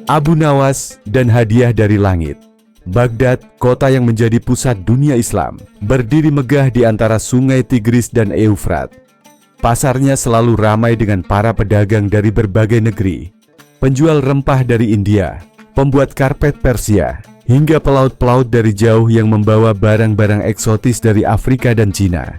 Abu Nawas dan hadiah dari langit. Baghdad, kota yang menjadi pusat dunia Islam, berdiri megah di antara sungai Tigris dan Eufrat. Pasarnya selalu ramai dengan para pedagang dari berbagai negeri, penjual rempah dari India, pembuat karpet Persia, hingga pelaut-pelaut dari jauh yang membawa barang-barang eksotis dari Afrika dan Cina.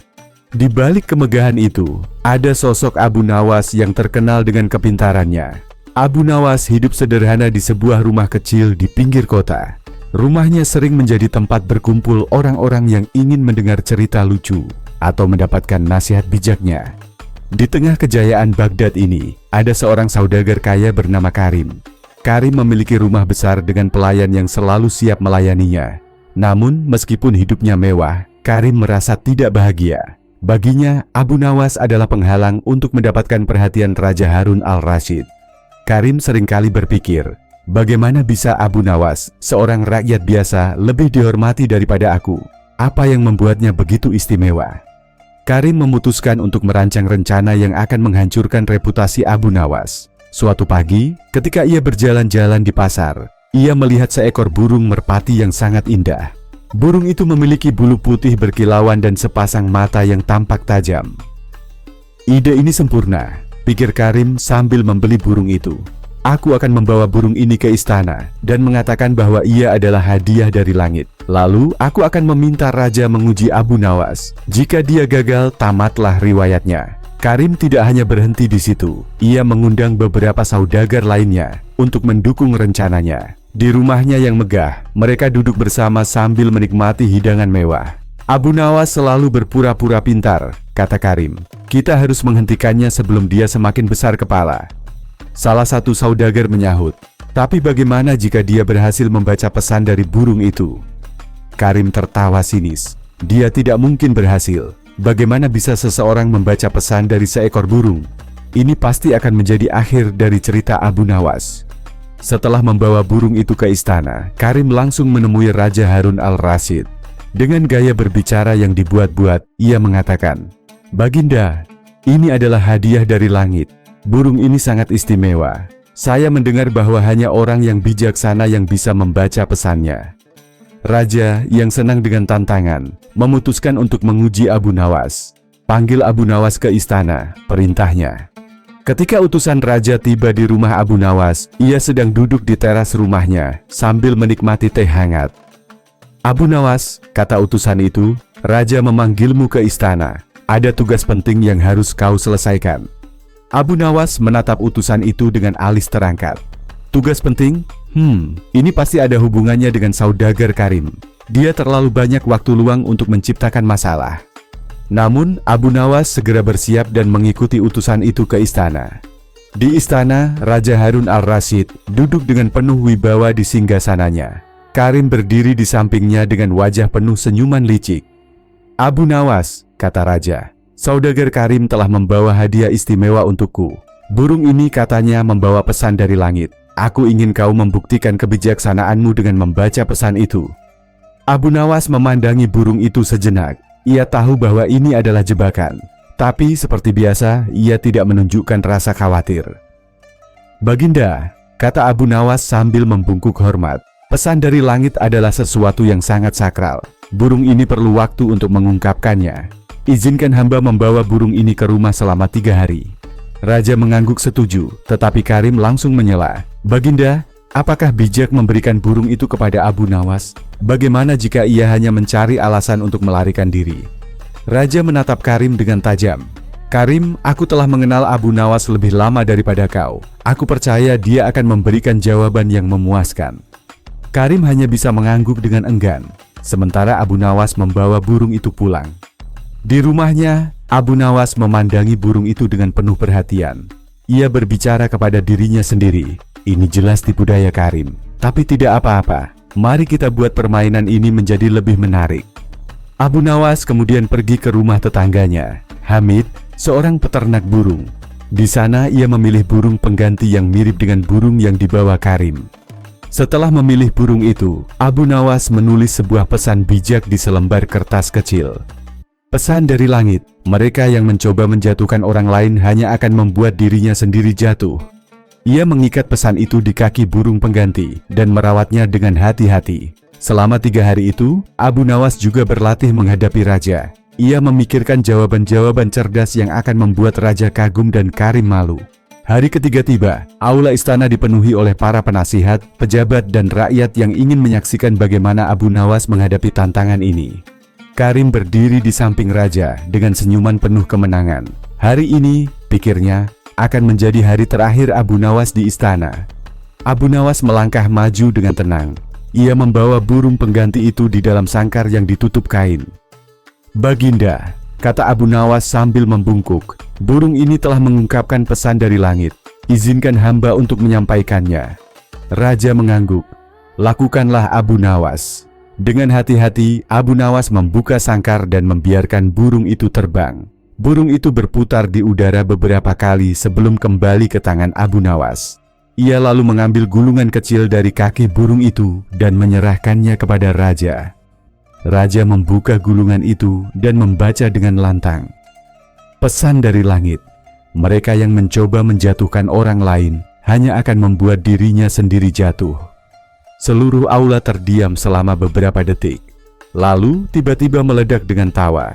Di balik kemegahan itu, ada sosok Abu Nawas yang terkenal dengan kepintarannya. Abu Nawas hidup sederhana di sebuah rumah kecil di pinggir kota. Rumahnya sering menjadi tempat berkumpul orang-orang yang ingin mendengar cerita lucu atau mendapatkan nasihat bijaknya. Di tengah kejayaan Baghdad ini, ada seorang saudagar kaya bernama Karim. Karim memiliki rumah besar dengan pelayan yang selalu siap melayaninya. Namun, meskipun hidupnya mewah, Karim merasa tidak bahagia. Baginya, Abu Nawas adalah penghalang untuk mendapatkan perhatian Raja Harun al-Rashid. Karim seringkali berpikir, bagaimana bisa Abu Nawas, seorang rakyat biasa, lebih dihormati daripada aku? Apa yang membuatnya begitu istimewa? Karim memutuskan untuk merancang rencana yang akan menghancurkan reputasi Abu Nawas. Suatu pagi, ketika ia berjalan-jalan di pasar, ia melihat seekor burung merpati yang sangat indah. Burung itu memiliki bulu putih berkilauan dan sepasang mata yang tampak tajam. Ide ini sempurna, pikir Karim sambil membeli burung itu. Aku akan membawa burung ini ke istana dan mengatakan bahwa ia adalah hadiah dari langit. Lalu, aku akan meminta raja menguji Abu Nawas. Jika dia gagal, tamatlah riwayatnya. Karim tidak hanya berhenti di situ. Ia mengundang beberapa saudagar lainnya untuk mendukung rencananya. Di rumahnya yang megah, mereka duduk bersama sambil menikmati hidangan mewah. Abu Nawas selalu berpura-pura pintar, kata Karim. Kita harus menghentikannya sebelum dia semakin besar kepala. Salah satu saudagar menyahut, tapi bagaimana jika dia berhasil membaca pesan dari burung itu? Karim tertawa sinis. Dia tidak mungkin berhasil. Bagaimana bisa seseorang membaca pesan dari seekor burung? Ini pasti akan menjadi akhir dari cerita Abu Nawas. Setelah membawa burung itu ke istana, Karim langsung menemui Raja Harun al-Rashid. Dengan gaya berbicara yang dibuat-buat, ia mengatakan, "Baginda, ini adalah hadiah dari langit. Burung ini sangat istimewa. Saya mendengar bahwa hanya orang yang bijaksana yang bisa membaca pesannya." Raja yang senang dengan tantangan memutuskan untuk menguji Abu Nawas. "Panggil Abu Nawas ke istana," perintahnya. Ketika utusan raja tiba di rumah Abu Nawas, ia sedang duduk di teras rumahnya sambil menikmati teh hangat. "Abu Nawas," kata utusan itu, "raja memanggilmu ke istana. Ada tugas penting yang harus kau selesaikan." Abu Nawas menatap utusan itu dengan alis terangkat. "Tugas penting? Ini pasti ada hubungannya dengan saudagar Karim. Dia terlalu banyak waktu luang untuk menciptakan masalah." Namun, Abu Nawas segera bersiap dan mengikuti utusan itu ke istana. Di istana, Raja Harun al-Rashid duduk dengan penuh wibawa di singgasananya. Karim berdiri di sampingnya dengan wajah penuh senyuman licik. "Abu Nawas," kata raja, "saudagar Karim telah membawa hadiah istimewa untukku. Burung ini katanya membawa pesan dari langit. Aku ingin kau membuktikan kebijaksanaanmu dengan membaca pesan itu." Abu Nawas memandangi burung itu sejenak. Ia tahu bahwa ini adalah jebakan. Tapi seperti biasa, ia tidak menunjukkan rasa khawatir. "Baginda," kata Abu Nawas sambil membungkuk hormat, "pesan dari langit adalah sesuatu yang sangat sakral. Burung ini perlu waktu untuk mengungkapkannya. Izinkan hamba membawa burung ini ke rumah selama 3 hari. Raja mengangguk setuju, tetapi Karim langsung menyela, "Baginda, apakah bijak memberikan burung itu kepada Abu Nawas? Bagaimana jika ia hanya mencari alasan untuk melarikan diri?" Raja menatap Karim dengan tajam. "Karim, aku telah mengenal Abu Nawas lebih lama daripada kau. Aku percaya dia akan memberikan jawaban yang memuaskan." Karim hanya bisa mengangguk dengan enggan, sementara Abu Nawas membawa burung itu pulang. Di rumahnya, Abu Nawas memandangi burung itu dengan penuh perhatian. Ia berbicara kepada dirinya sendiri, "Ini jelas tipu daya Karim, tapi tidak apa-apa. Mari kita buat permainan ini menjadi lebih menarik." Abu Nawas kemudian pergi ke rumah tetangganya, Hamid, seorang peternak burung. Di sana ia memilih burung pengganti yang mirip dengan burung yang dibawa Karim. Setelah memilih burung itu, Abu Nawas menulis sebuah pesan bijak di selembar kertas kecil. Pesan dari langit, mereka yang mencoba menjatuhkan orang lain hanya akan membuat dirinya sendiri jatuh. Ia mengikat pesan itu di kaki burung pengganti dan merawatnya dengan hati-hati. Selama 3 hari itu, Abu Nawas juga berlatih menghadapi raja. Ia memikirkan jawaban-jawaban cerdas yang akan membuat raja kagum dan Karim malu. Hari ketiga tiba, aula istana dipenuhi oleh para penasihat, pejabat dan rakyat yang ingin menyaksikan bagaimana Abu Nawas menghadapi tantangan ini. Karim berdiri di samping raja dengan senyuman penuh kemenangan. Hari ini, pikirnya, akan menjadi hari terakhir Abu Nawas di istana. Abu Nawas melangkah maju dengan tenang. Ia membawa burung pengganti itu di dalam sangkar yang ditutup kain. "Baginda," kata Abu Nawas sambil membungkuk, "burung ini telah mengungkapkan pesan dari langit. Izinkan hamba untuk menyampaikannya." Raja mengangguk. "Lakukanlah Abu Nawas." Dengan hati-hati, Abu Nawas membuka sangkar dan membiarkan burung itu terbang. Burung itu berputar di udara beberapa kali sebelum kembali ke tangan Abu Nawas. Ia lalu mengambil gulungan kecil dari kaki burung itu dan menyerahkannya kepada raja. Raja membuka gulungan itu dan membaca dengan lantang. Pesan dari langit, mereka yang mencoba menjatuhkan orang lain hanya akan membuat dirinya sendiri jatuh. Seluruh aula terdiam selama beberapa detik. Lalu tiba-tiba meledak dengan tawa.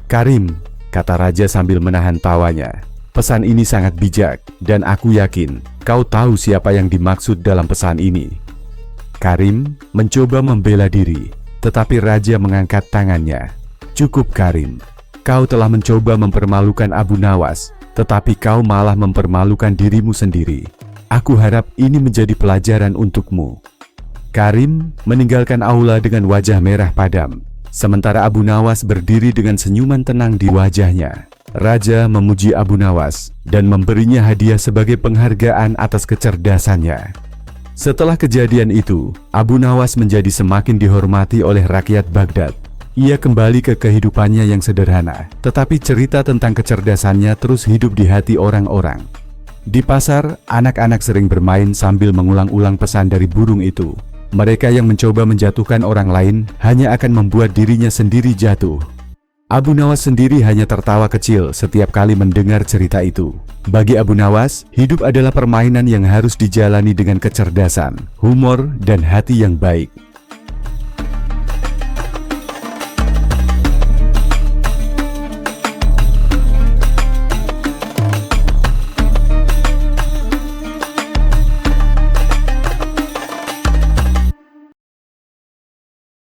"Karim," kata raja sambil menahan tawanya, "pesan ini sangat bijak dan aku yakin kau tahu siapa yang dimaksud dalam pesan ini." Karim mencoba membela diri, tetapi raja mengangkat tangannya. "Cukup Karim, kau telah mencoba mempermalukan Abu Nawas, tetapi kau malah mempermalukan dirimu sendiri. Aku harap ini menjadi pelajaran untukmu." Karim meninggalkan aula dengan wajah merah padam. Sementara Abu Nawas berdiri dengan senyuman tenang di wajahnya. Raja memuji Abu Nawas dan memberinya hadiah sebagai penghargaan atas kecerdasannya. Setelah kejadian itu, Abu Nawas menjadi semakin dihormati oleh rakyat Baghdad. Ia kembali ke kehidupannya yang sederhana, tetapi cerita tentang kecerdasannya terus hidup di hati orang-orang. Di pasar, anak-anak sering bermain sambil mengulang-ulang pesan dari burung itu. Mereka yang mencoba menjatuhkan orang lain hanya akan membuat dirinya sendiri jatuh. Abu Nawas sendiri hanya tertawa kecil setiap kali mendengar cerita itu. Bagi Abu Nawas, hidup adalah permainan yang harus dijalani dengan kecerdasan, humor, dan hati yang baik.